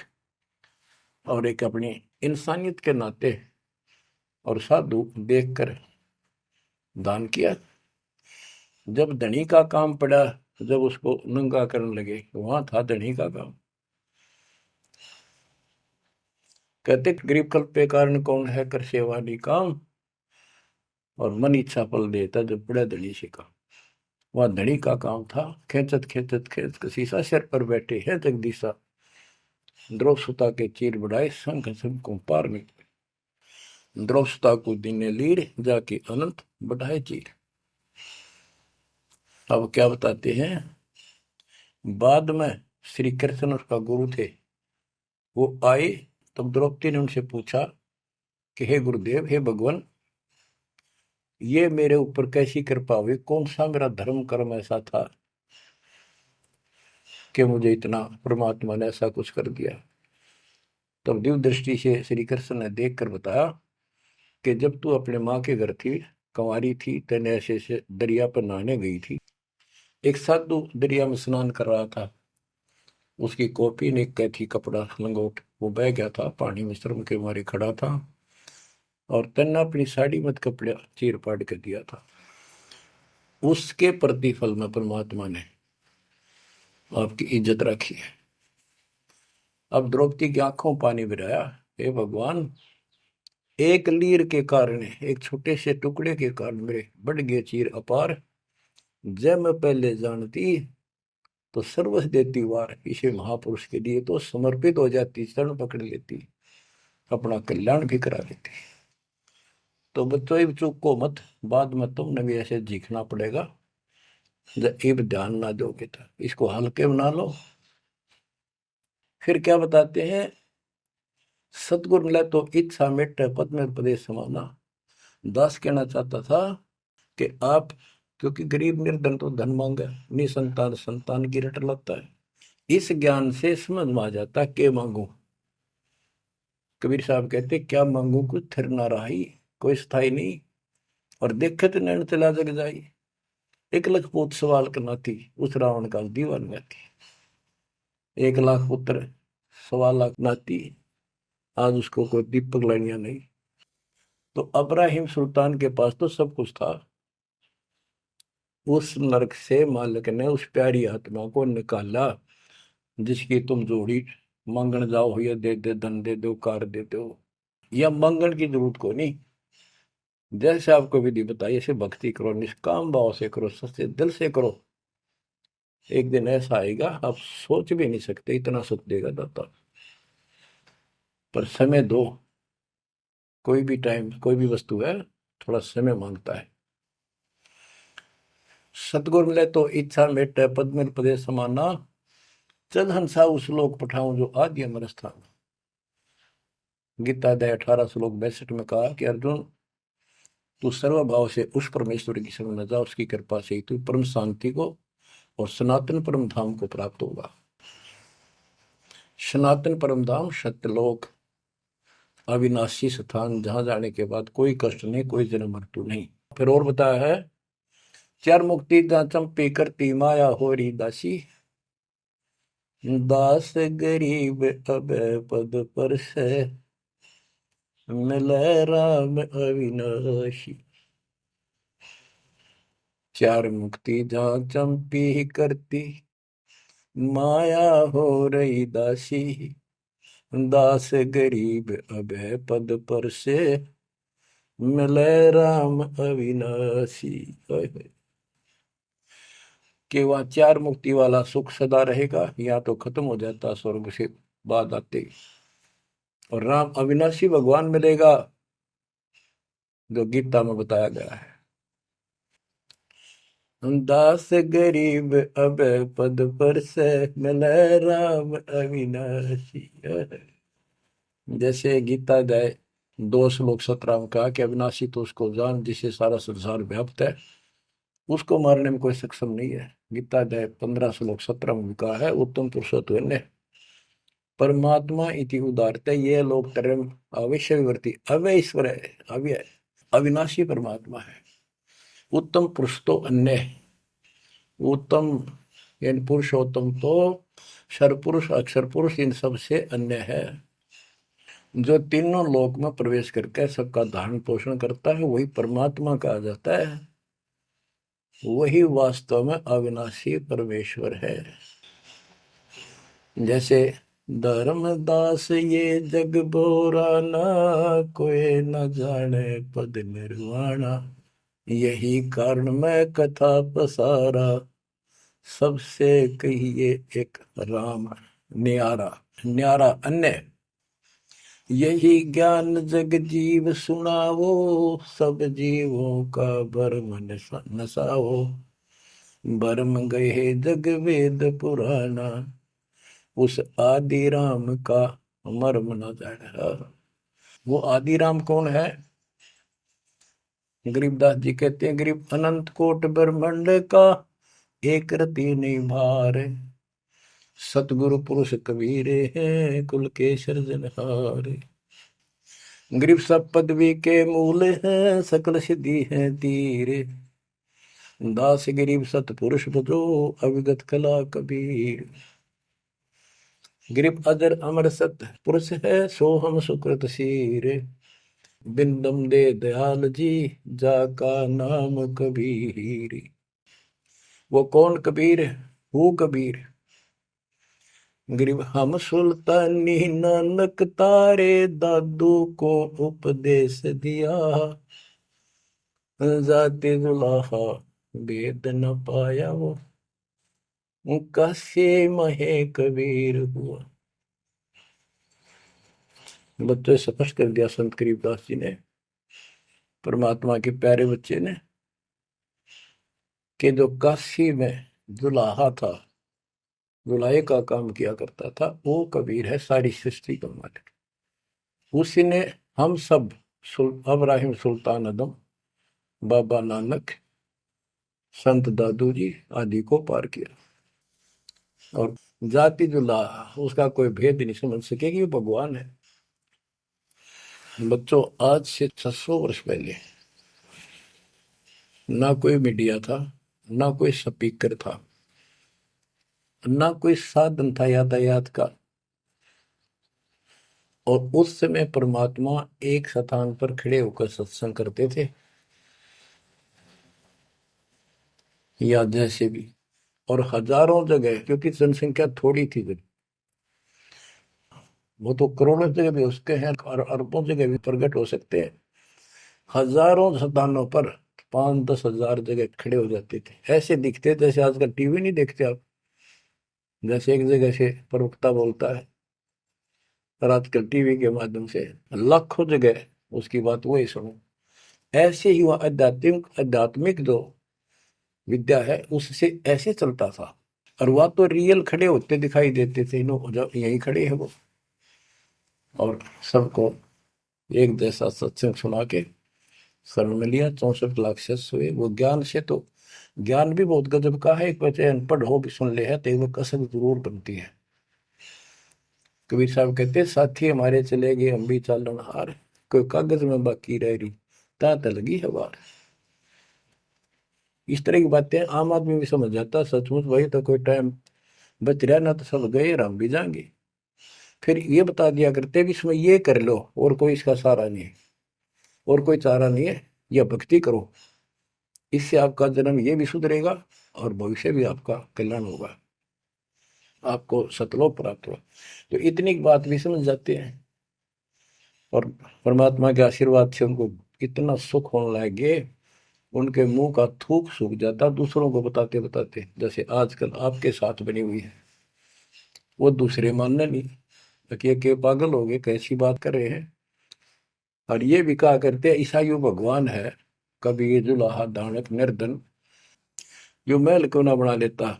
और एक अपनी इंसानियत के नाते और साधु देखकर दान किया। जब धनी का काम पड़ा, जब उसको नंगा करने लगे, वहां था धनी का काम। कहते गरीब कल्प पे कारण कौन है कर सेवा निकाम, और मन इच्छा फल देता जब बड़ा धनी से काम। वह धनी का काम था। खेचत खेचत खेच शीशा सिर पर बैठे हैं जगदीशा, द्रौव सुता के चीर बढ़ाए संग संग को पार में। द्रौव सुता को दीने लीर जाके अनंत बढ़ाए चीर। अब क्या बताते हैं, बाद में श्री कृष्ण उसका गुरु थे, वो आए तब द्रौपदी ने उनसे पूछा कि हे गुरुदेव, हे भगवान, ये मेरे ऊपर कैसी कृपा हुई, कौन सा मेरा धर्म कर्म ऐसा था कि मुझे इतना परमात्मा ने ऐसा कुछ कर दिया। तब दिव्य दृष्टि से श्री कृष्ण ने देख कर बताया कि जब तू अपने माँ के घर थी, कंवारी थी, तेने ऐसे दरिया पर नहाने गई थी, एक साधु दरिया में स्नान कर रहा था, उसकी कॉपी ने कैथी कपड़ा लंगोट वो बह गया था, पानी में शर्म के मारे खड़ा था, और तन्ने अपनी साड़ी मत कपड़ा चीर पाड़ के दिया था। उसके प्रतिफल में परमात्मा ने आपकी इज्जत रखी है। अब द्रौपदी की आंखों पानी गिराया, हे भगवान, एक लीर के कारण, एक छोटे से टुकड़े के कारण मेरे बढ़ गए चीर अपार, जब मैं पहले जानती तो सर्वस्व देती वार, इसे महापुरुष के लिए तो समर्पित हो जाती, शरण पकड़ लेती, अपना कल्याण भी करा लेती। तो बच्चों चूक को मत, बाद में तुमने भी ऐसे जीखना पड़ेगा, जब ध्यान ना दोगे तो इसको हल्के बना लो। फिर क्या बताते हैं, सतगुरु मिला तो इच्छा मिट पद में प्रदेश समाना। दास कहना चाहता था कि आप, क्योंकि गरीब निर्धन तो धन मांगे, निसंतान संतान की रट लगता है, इस ज्ञान से समझ में आ जाता के मांगू। कबीर साहब कहते क्या मांगू कुछ थिर ना रही, कोई स्थाई नहीं, और देखे तो नैन चला जग जाई। एक लख पूत सवाल करना थी, उस रावण का दीवान में थी। 1 लाख पुत्र 1.25 लाख नाती, आज उसको कोई दीपक लाइनिया नहीं। तो अब्राहिम सुल्तान के पास तो सब कुछ था, उस नरक से मालिक ने उस प्यारी आत्मा को निकाला जिसकी तुम जोड़ी मांगण जाओ, या दे दे धन दे दो कार दे दो, या मांगण की जरूरत को नहीं। जैसे आपको विधि बताई ऐसे भक्ति करो, निष्काम भाव से करो, सच्चे दिल से करो, एक दिन ऐसा आएगा आप सोच भी नहीं सकते इतना सुख देगा दाता। पर समय दो, कोई भी टाइम कोई भी वस्तु है थोड़ा समय मांगता है। सतगुर मिले तो इच्छा मेटे पद में पदे समाना, चल हंसा उस लोक पठाऊं जो आदि अमर स्थान। गीता अध्याय 18 श्लोक 62 में कहा कि अर्जुन, तू सर्वभाव से उस परमेश्वर की शरण में जा, उसकी कृपा से ही तू परम शांति को और सनातन परम धाम को प्राप्त होगा। सनातन परम धाम सत्यलोक, अविनाशी स्थान, जहां जाने के बाद कोई कष्ट नहीं, कोई जन्म मृत्यु नहीं। फिर और बताया है, चार मुक्ति जहां चंपी करती माया होरी दासी, दास गरीब अब पद पर से मिले राम अविनाशी। चार मुक्ति जहां चंपी करती माया हो रही दासी, दास गरीब अब पद पर से मिले राम अविनाशी। कि वह चार मुक्ति वाला सुख सदा रहेगा, या तो खत्म हो जाता स्वर्ग से बाद आते, और राम अविनाशी भगवान मिलेगा जो गीता में बताया गया है। दास गरीब अब पद पर से मिले राम अविनाशी। जैसे गीता अध्याय 2 श्लोक 17 में कहा कि अविनाशी तो उसको जान जिससे सारा संसार व्याप्त है, उसको मारने में कोई सक्षम नहीं है। गीता अध्याय 15 श्लोक 17 में भी कहा है उत्तम पुरुषोत्तम परमात्मा इति उदारते ये लोग तरम अवश्य विवर्ती अव्यय ईश्वर है, अव्यय अविनाशी परमात्मा है। उत्तम पुरुष तो अन्य है। उत्तम यानी पुरुषोत्तम तो सरपुरुष अक्षर पुरुष इन सब से अन्य है। जो तीनों लोक में प्रवेश करके सबका धारण पोषण करता है वही परमात्मा कहा जाता है। वही वास्तव में अविनाशी परमेश्वर है। जैसे धर्मदास ये जग बोराना, कोई न जाने पद निर्वाणा, यही कारण मैं कथा पसारा, सबसे कहिए एक राम न्यारा। न्यारा अन्य यही ज्ञान जग जीव सुनावो, सब जीवों का भरम नसाओ, भरम गए जग वेद पुराना, उस आदि राम का मर्म न जाना। वो आदि राम कौन है? गरीबदास जी कहते हैं गरीब अनंत कोट ब्रह्मांड का एक रति नहीं भार, सतगुरु पुरुष कबीरे हैं कुल के सृजनहार। गरीब सब पदवी के मूल हैं सकल सिद्धि है तीर, दास गरीब सतपुरुष बजो अविगत कला कबीर। गरीब अजर अमर सत पुरुष है सो हम सुकृत शीर, बिंदम दे दयाल जी जाका नाम कबीर। वो कौन कबीर? वो कबीर गरीब हम सुल्तानी नानक तारे दादू को उपदेश दिया, जाते दुलाहा वेद न पाया वो कैसे महे कबीर हुआ। बच्चों स्पष्ट कर दिया संत गरीबदास जी ने, परमात्मा के प्यारे बच्चे ने, कि जो काशी में दुलाहा था, दुलाहे का काम किया करता था, वो कबीर है सारी सृष्टि का मालिक। उसी ने हम सब अब्राहिम सुल्तान आदम, बाबा नानक, संत दादू जी आदि को पार किया। और जाति दुलाहा उसका कोई भेद नहीं समझ सके कि वो भगवान है। बच्चों आज से 600 वर्ष पहले ना कोई मीडिया था, ना कोई स्पीकर था, ना कोई साधन था यातायात का, और उस समय परमात्मा एक स्थान पर खड़े होकर सत्संग करते थे, या जैसे भी, और हजारों जगह, क्योंकि जनसंख्या थोड़ी थी जब, वो तो करोड़ों जगह भी हो सकते हैं और अरबों जगह भी प्रकट हो सकते हैं। हजारों स्थानों पर 5-10 हजार जगह खड़े हो जाते थे, ऐसे दिखते जैसे आजकल टीवी नहीं देखते आप, जैसे एक जगह से प्रवक्ता बोलता है और आजकल टीवी के माध्यम से लाखों जगह उसकी बात वही सुनो। ऐसे ही वह आध्यात्मिक आध्यात्मिक जो विद्या है उससे ऐसे चलता था। और वह तो रियल खड़े होते दिखाई देते थे, जब यही खड़े हैं वो, और सबको एक जैसा सत्संग सुना के शरण में लिया। 64 लाख शिष्य हुए। वो ज्ञान से तो ज्ञान भी बहुत गजब का है। एक बच्चे अनपढ़ हो भी सुन ले है तो वो कसक जरूर बनती है। कबीर साहब कहते साथी हमारे चले गए हम भी चालन हार, कोई कागज में बाकी रह रही ता लगी है बार। इस तरह की बातें आम आदमी भी समझ जाता, सचमुच भाई तो कोई टाइम बच रहा ना, तो सब गए और हम भी जाएंगे। फिर ये बता दिया करते भी इसमें ये कर लो और कोई इसका सहारा नहीं है, और कोई चारा नहीं है, यह भक्ति करो, इससे आपका जन्म ये भी सुधरेगा और भविष्य भी आपका कल्याण होगा, आपको सतलोक प्राप्त होगा। तो इतनी बात भी समझ जाते हैं, और परमात्मा के आशीर्वाद से उनको इतना सुख होने लगे, उनके मुंह का थूक सूख जाता दूसरों को बताते बताते। जैसे आजकल आपके साथ बनी हुई है, वो दूसरे मानने नहीं कि पागल हो गए, कैसी बात कर रहे हैं। और ये भी कहा करते ईसाइयों भगवान है, कभी जुलाहा दानक निर्धन, जो महल क्यों ना बना लेता,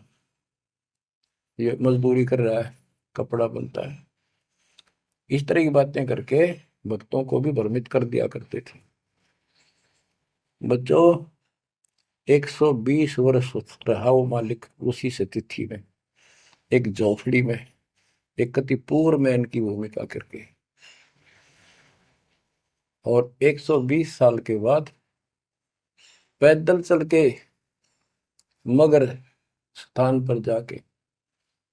ये मजदूरी कर रहा है, कपड़ा बनता है। इस तरह की बातें करके भक्तों को भी भ्रमित कर दिया करते थे। बच्चों, 120 वर्ष रहा वो मालिक उसी से तिथि में, एक झोपड़ी में, एक कति पूर्व मैन की भूमिका करके। और 120 साल के बाद पैदल चल के मगर स्थान पर जाके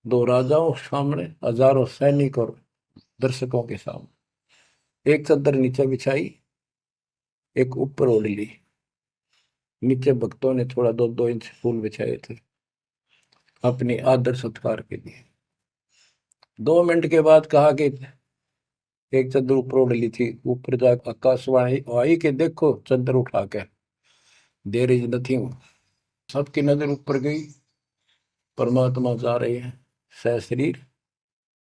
दो राजाओं सामने, हजारों सैनिक और दर्शकों के सामने एक चादर नीचे बिछाई, एक ऊपर ओढ़ ली। नीचे भक्तों ने थोड़ा 2-2 इंच फूल बिछाए थे अपनी आदर सत्कार के लिए। 2 मिनट के बाद कहा कि एक चादर ऊपर ओढ़ ली थी, ऊपर जाकर आकाशवाणी आई कि देखो चादर उठा के, देर इज नथिंग। सबकी नजर ऊपर गई। परमात्मा जा रहे हैं सशरीर,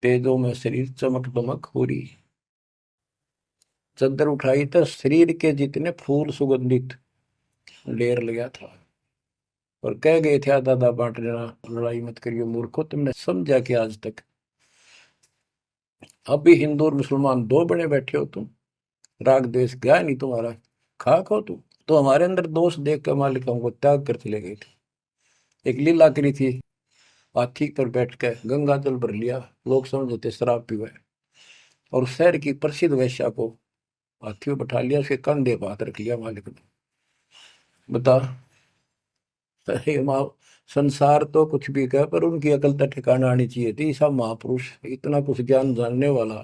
तेजो में शरीर चमक दमक हो रही। चादर उठाई तो शरीर के जितने फूल सुगंधित ढेर लगा था। और कह गए थे आधा आधा बांट लेना, लड़ाई मत करियो मूर्खो, तुमने समझा कि आज तक अभी हिंदू और मुसलमान दो बने बैठे हो तुम, राग द्वेष गया नहीं तुम्हारा, खाक हो तुम। तो हमारे अंदर दोष देख कर मालिक हमको त्याग कर चले गए थे। एक लीला करी थी, हाथी पर बैठ कर गंगा जल भर लिया, लोग समझते थे शराब पीवा है। और शहर की प्रसिद्ध वैश्या को हाथी में बैठा लिया, उसके कंधे पर हाथ रख लिया मालिक ने। बता, अरे माँ, संसार तो कुछ भी कहे पर उनकी अकल तो ठिकाना आनी चाहिए थी। सब महापुरुष, इतना कुछ ज्ञान जानने वाला,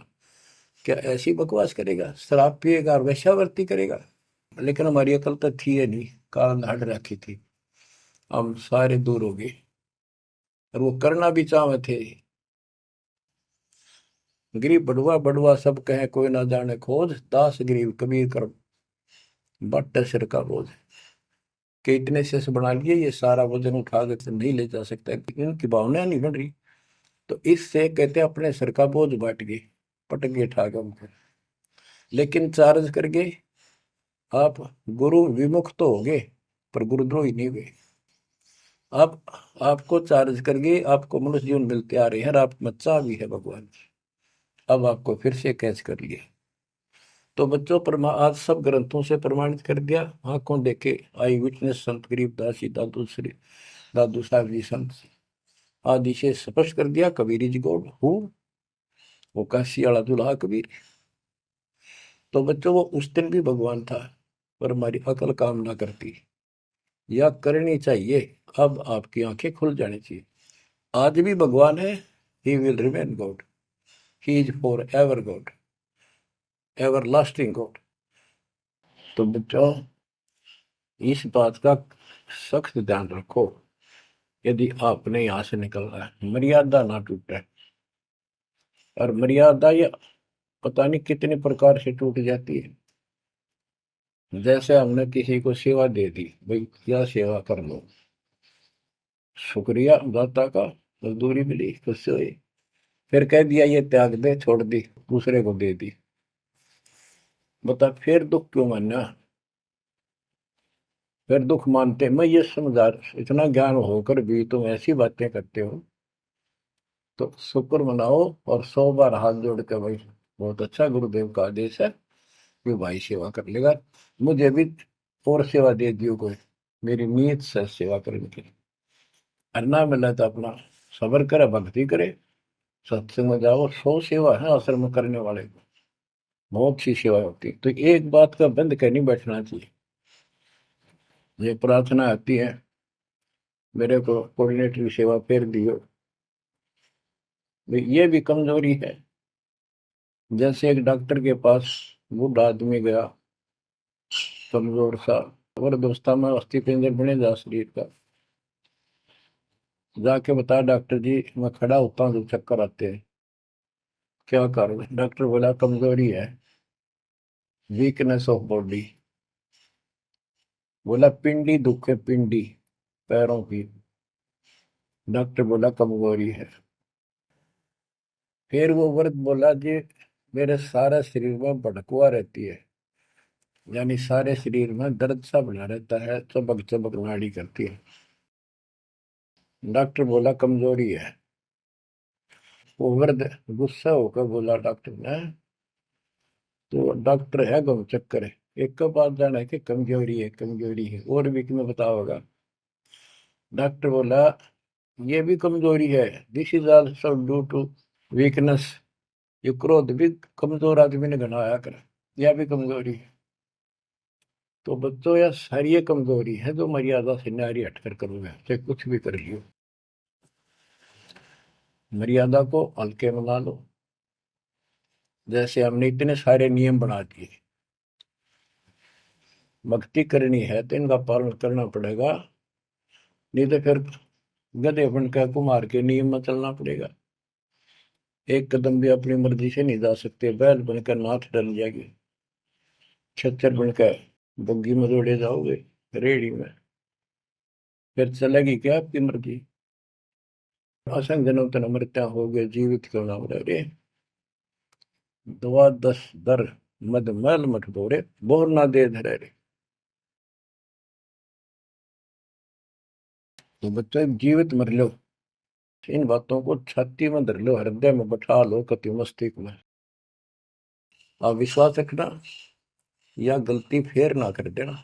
क्या ऐसी बकवास करेगा, शराब पिएगा और वेश्यावृत्ति करेगा। लेकिन हमारी अकल तो थी है नहीं, काल हट रखी थी, हम सारे दूर हो गए। और वो करना भी चाहे थे। गरीब बड़ुआ बड़ुआ सब कहे कोई ना जाने खोज, दास गरीब कबीर कर बट सिर का बोझ। कि इतने से बना लिए, ये सारा वजन उठा के तो नहीं ले जा सकता, इनकी भावना नहीं बन रही। तो इससे कहते अपने सिर का बोझ बांट गए, पटक गए ठा के उनको। लेकिन चार्ज करके आप गुरु विमुख तो हो गए, पर गुरुद्रोही नहीं हुए। आप आपको चार्ज करके आपको मनुष्य जीवन मिलते आ रहे हैं, और आप बच्चा भी है भगवान। अब आपको फिर से कैच कर लिया। तो बच्चों, आज सब ग्रंथों से प्रमाणित कर दिया, आंखों देखे आई विटनेस संत गरीबदास जी, दादू श्री दादू साहब जी संत आदि से स्पष्ट कर दिया। कबीर जी गॉड हूँ, वो काशी वाला दुल्हा कबीर। तो बच्चों, वो उस दिन भी भगवान था, पर हमारी अकल काम ना करती, या करनी चाहिए। अब आपकी आंखें खुल जानी चाहिए। आज भी भगवान है, he will remain God, he is for ever God, ever lasting God. तो बच्चों, इस बात का सख्त ध्यान रखो। यदि आपने यहाँ से निकलना है, मर्यादा ना टूटे। और मर्यादा ये पता नहीं कितने प्रकार से टूट जाती है। जैसे हमने किसी को सेवा दे दी, भाई क्या सेवा कर लो, शुक्रिया दाता का, मजदूरी मिली खुश हुई। फिर कह दिया ये त्याग दे, छोड़ दी, दूसरे को दे दी। बता फिर दुख क्यों मानना। फिर दुख मानते, मैं ये समझा, इतना ज्ञान होकर भी तुम ऐसी बातें करते हो, तो शुक्र मनाओ और 100 बार हाथ जोड़ के, भाई बहुत अच्छा, गुरुदेव का आदेश है कि भाई सेवा कर लेगा, मुझे भी और सेवा दे दियो कोई, मेरी नीयत से सेवा करने की। अन्ना मिला तो अपना सबर करे, भक्ति करे, सत्संग में जाओ। 100 सेवा है आश्रम में करने वाले को, बहुत सी सेवा होती है। तो एक बात का बंद कर नहीं बैठना चाहिए। ये प्रार्थना आती है, मेरे को कोऑर्डिनेटर की सेवा फेर दियो, ये भी कमजोरी है। जैसे एक डॉक्टर के पास बूढ़ा आदमी गया, कमजोर सा, वृद्धावस्था में अस्थि पिंजर बने जा शरीर का, जाके बता डॉक्टर जी मैं खड़ा होता हूँ तो चक्कर आते हैं, क्या कारण है? डॉक्टर बोला कमजोरी है, वीकनेस ऑफ बॉडी। बोला पिंडी दुख है, पिंडी पैरों की। डॉक्टर बोला कमजोरी है। फिर वो वृद्ध बोला जी मेरे सारे शरीर में भड़कुआ रहती है, यानी सारे शरीर में दर्द सा बना रहता है, चबक चबक नाड़ी करती है। डॉक्टर बोला कमजोरी है। वो वृद्ध गुस्सा होकर बोला डॉक्टर ने, तो डॉक्टर है गम चक्कर है, एक का बात जाना है कि कमजोरी है कमजोरी है, और भी तुम्हें बताओगा। डॉक्टर बोला ये भी कमजोरी है, this is also due to weakness. ये क्रोध भी कमजोर आदमी ने घना आया कर, यह भी कमजोरी है। तो बच्चों यह सारी ये कमजोरी है जो मर्यादा से नारी हटकर करोगे, चाहे कुछ भी कर लियो। मर्यादा को हल्के में ला लो। जैसे हमने इतने सारे नियम बना दिए, भक्ति करनी है तो इनका पालन करना पड़ेगा, नहीं तो फिर गधे बनकर कुमार के नियम में चलना पड़ेगा। एक कदम भी अपनी मर्जी से नहीं जा सकते, बैल बनकर नाथ डल जाएगी, छच्चर बनकर बग्गी में दौड़े जाओगे रेड़ी में, फिर चलेगी क्या आपकी मर्जी। असंग जन्म तन मृत्या हो गए जीवित क्यों नाम रे, दुआ दस दर मद मैल मठ बोरे, बोर ना दे धरे रे। तो बच्चों जीवित मर लो, इन बातों को छाती में धर लो, हृदय में बैठा लो, कति मस्तिष्क में। आप विश्वास रखना, या गलती फेर ना कर देना,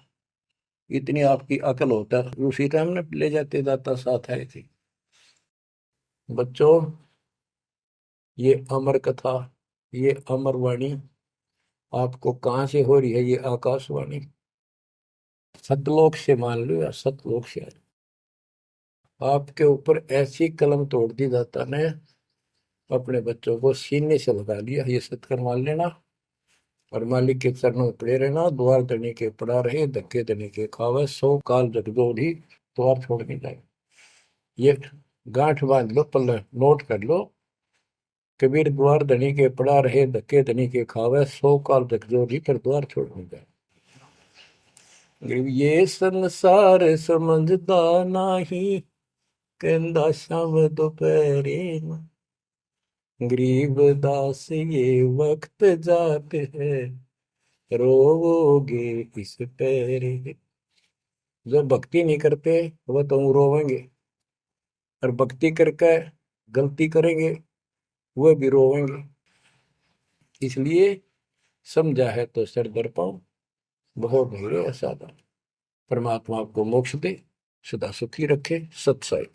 इतनी आपकी अकल होता है। उसी टाइम ने ले जाते जाता साथ है थी। बच्चों ये अमर कथा, ये अमर वाणी आपको कहाँ से हो रही है, ये आकाशवाणी सतलोक से, मान लो या सतलोक से। आपके ऊपर ऐसी कलम तोड़ दी दाता ने, अपने बच्चों को सीने से लगा लिया, ये सत्कर मान लेना। और मालिक के चरणों में पड़े रहना, द्वार धनी के पड़ा रहे, धक्के धनी के खावे, सो काल जगदोधी द्वार छोड़ नहीं जाए। ये गांठ बांध लो, पल्ले नोट कर लो। कबीर द्वार धनी के पड़ा रहे, धक्के धनी के खावे, सो काल जगदोधी पर द्वार छोड़ नहीं जाए। ये संसार समझदा नाही, कहंदा शाम दोपहरे, गरीब दास ये वक्त जाते है, रोवोगे इस पैरे। जो भक्ति नहीं करते वो तो रोवेंगे, और भक्ति करके गलती करेंगे वो भी रोवेंगे। इसलिए समझा है तो सर दर पाओ, बहुत धीरे असाधा। परमात्मा आपको मोक्ष दे, सदा सुखी रखे। सत्संग।